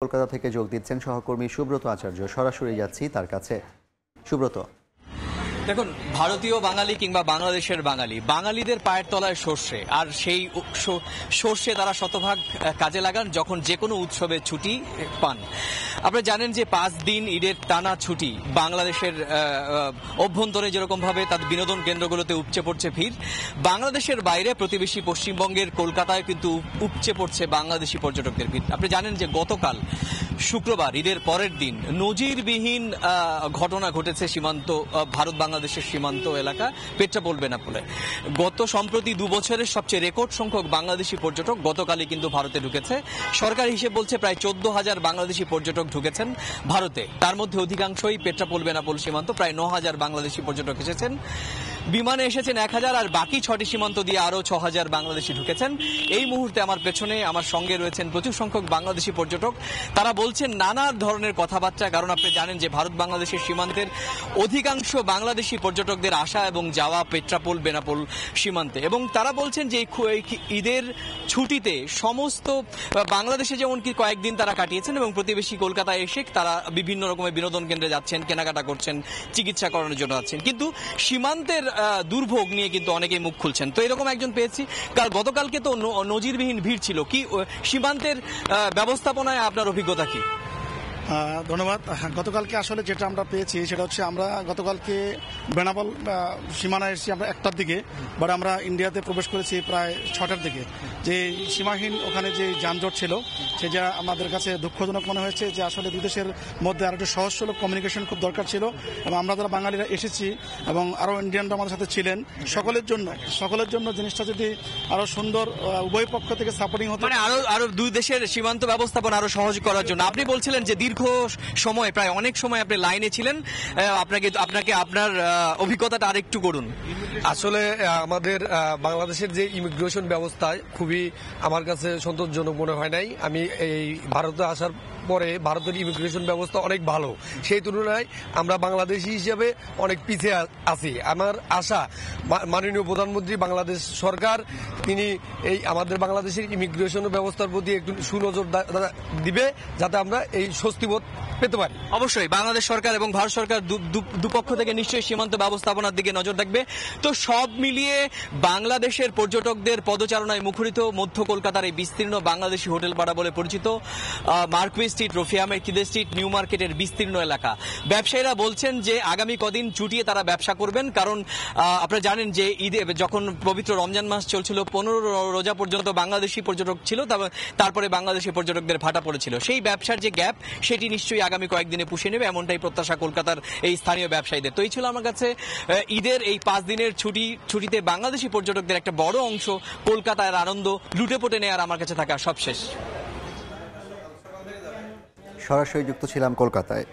কলকাতা থেকে যোগ দিচ্ছেন সহকর্মী সুব্রত আচার্য। সরাসরি যাচ্ছি তার কাছে। সুব্রত, দেখুন, ভারতীয় বাঙালি কিংবা বাংলাদেশের বাঙালিদের পায়ের তলায় সর্ষে, আর সেই সর্ষে তারা শতভাগ কাজে লাগান যখন যে কোনো উৎসবে ছুটি পান। আপনারা জানেন যে 5 দিন ঈদের টানা ছুটি বাংলাদেশের অভ্যন্তরে যেরকম ভাবে তাদের বিনোদন কেন্দ্রগুলোতে উপচে পড়ছে ভিড়, বাংলাদেশের বাইরে প্রতিবেশী পশ্চিমবঙ্গের কলকাতায় কিন্তু উপচে পড়ছে বাংলাদেশি পর্যটকদের ভিড়। আপনি জানেন যে গতকাল শুক্রবার ঈদের পরের দিন নজিরবিহীন ঘটনা ঘটেছে সীমান্ত ভারত বাংলাদেশের সীমান্ত এলাকা পেট্রাপোল বেনাপোলে। গত সম্প্রতি 2 বছরের সবচেয়ে রেকর্ড সংখ্যক বাংলাদেশি পর্যটক গতকালই কিন্তু ভারতে ঢুকেছে। সরকারি হিসেব বলছে প্রায় 14,000 বাংলাদেশি পর্যটক ঢুকেছেন ভারতে। তার মধ্যে অধিকাংশই পেট্রাপোল বেনাপোল সীমান্ত, প্রায় 9,000 বাংলাদেশি পর্যটক এসেছেন। বিমানে এসেছেন 1,000, আর বাকি 6টি সীমান্ত দিয়ে আরো 6,000 বাংলাদেশি ঢুকেছেন। এই মুহূর্তে আমার পেছনে আমার সঙ্গে রয়েছেন প্রচুর সংখ্যক বাংলাদেশি পর্যটক। তারা বলছেন নানা ধরনের কথাবার্তা, কারণ আপনি জানেন যে ভারত বাংলাদেশের সীমান্তের অধিকাংশ বাংলাদেশি পর্যটকদের আসা এবং যাওয়া পেট্রাপোল বেনাপোল সীমান্তে। এবং তারা বলছেন যে ঈদের ছুটিতে সমস্ত বাংলাদেশে যেমন কি কয়েকদিন তারা কাটিয়েছেন এবং প্রতিবেশী কলকাতায় এসে তারা বিভিন্ন রকমের বিনোদন কেন্দ্রে যাচ্ছেন, কেনাকাটা করছেন, চিকিৎসা করানোর জন্য যাচ্ছেন, কিন্তু সীমান্তের দুর্ভোগ নিয়ে কিন্তু অনেকেই মুখ খুলছেন। তো এরকম একজন পেয়েছি। গতকালকে তো নজিরবিহীন ভিড় ছিল। কি সীমান্তের ব্যবস্থাপনায় আপনার অভিজ্ঞতা কি? ধন্যবাদ। গতকালকে আসলে যেটা আমরা পেয়েছি সেটা হচ্ছে, আমরা গতকালকে বেনাপোল সীমানায় এসেছি আমরা 1টার দিকে, বাট আমরা ইন্ডিয়াতে প্রবেশ করেছি প্রায় 6টার দিকে। যে সীমাহীন ওখানে যে যানজট ছিল সেটা আমাদের কাছে দুঃখজনক মনে হয়েছে, যে আসলে দুই দেশের মধ্যে আরো একটু সহজ সুলভ কমিউনিকেশন খুব দরকার ছিল। এবং আমরা যারা বাঙালিরা এসেছি এবং আরো ইন্ডিয়ানরা আমাদের সাথে ছিলেন, সকলের জন্য জিনিসটা যদি আরো সুন্দর উভয় পক্ষ থেকে সাপোর্টিং হতো, মানে আরো দুই দেশের সীমান্ত ব্যবস্থাপনা আরো সহজ করার জন্য। আপনি বলছিলেন যে দীর্ঘ সময়, প্রায় অনেক সময় আপনি লাইনে ছিলেন, আপনাকে আপনার অভিজ্ঞতাটা আরেকটু করুন। আসলে আমাদের বাংলাদেশের যে ইমিগ্রেশন ব্যবস্থা খুবই আমার কাছে সন্তোষজনক মনে হয় নাই। আমি এই ভারতে আসার পরে ভারতের ইমিগ্রেশন ব্যবস্থা অনেক ভালো, সেই তুলনায় আমরা বাংলাদেশি হিসেবে অনেক পিছিয়ে আছি। আমার আশা মাননীয় প্রধানমন্ত্রী, বাংলাদেশ সরকার, তিনি এই আমাদের বাংলাদেশের ইমিগ্রেশন ব্যবস্থার প্রতি একটু সুনজর দিবে, যাতে আমরা এই স্বস্তিবোধ পেতে পারি। অবশ্যই বাংলাদেশ সরকার এবং ভারত সরকার দুপক্ষ থেকে নিশ্চয়ই সীমান্ত ব্যবস্থাপনার দিকে নজর রাখবে। তো সব মিলিয়ে বাংলাদেশের পর্যটকদের পদচারণায় মুখরিত মধ্য কলকাতার এই বিস্তীর্ণ বাংলাদেশি হোটেল পাড়া বলে পরিচিত Marquis street, Rafia মেরকিদে street, new মার্কেটের বিস্তীর্ণ এলাকা। ব্যবসায়ীরা বলছেন যে আগামী কদিন ছুটিয়ে তারা ব্যবসা করবেন, কারণ আপনারা জানেন যে ঈদে যখন পবিত্র রমজান মাস চলছিল, 15 রোজা পর্যন্ত বাংলাদেশি পর্যটক ছিল, তারপরে বাংলাদেশি পর্যটকদের ভাটা পড়েছিল। সেই ব্যবসার যে গ্যাপ, সেটি নিশ্চয়ই আগামী কয়েকদিনে পুষিয়ে নেবে, এমনটাই প্রত্যাশা কলকাতার এই স্থানীয় ব্যবসায়ীদের। তো এই ছিল আমার কাছে ঈদের এই 5 দিনের ছুটিতে বাংলাদেশি পর্যটকদের একটা বড় অংশ কলকাতার আনন্দ লুটেপুটে নেওয়ার আমার কাছে থাকা সবশেষ। সরাসরি যুক্ত ছিলাম কলকাতায়।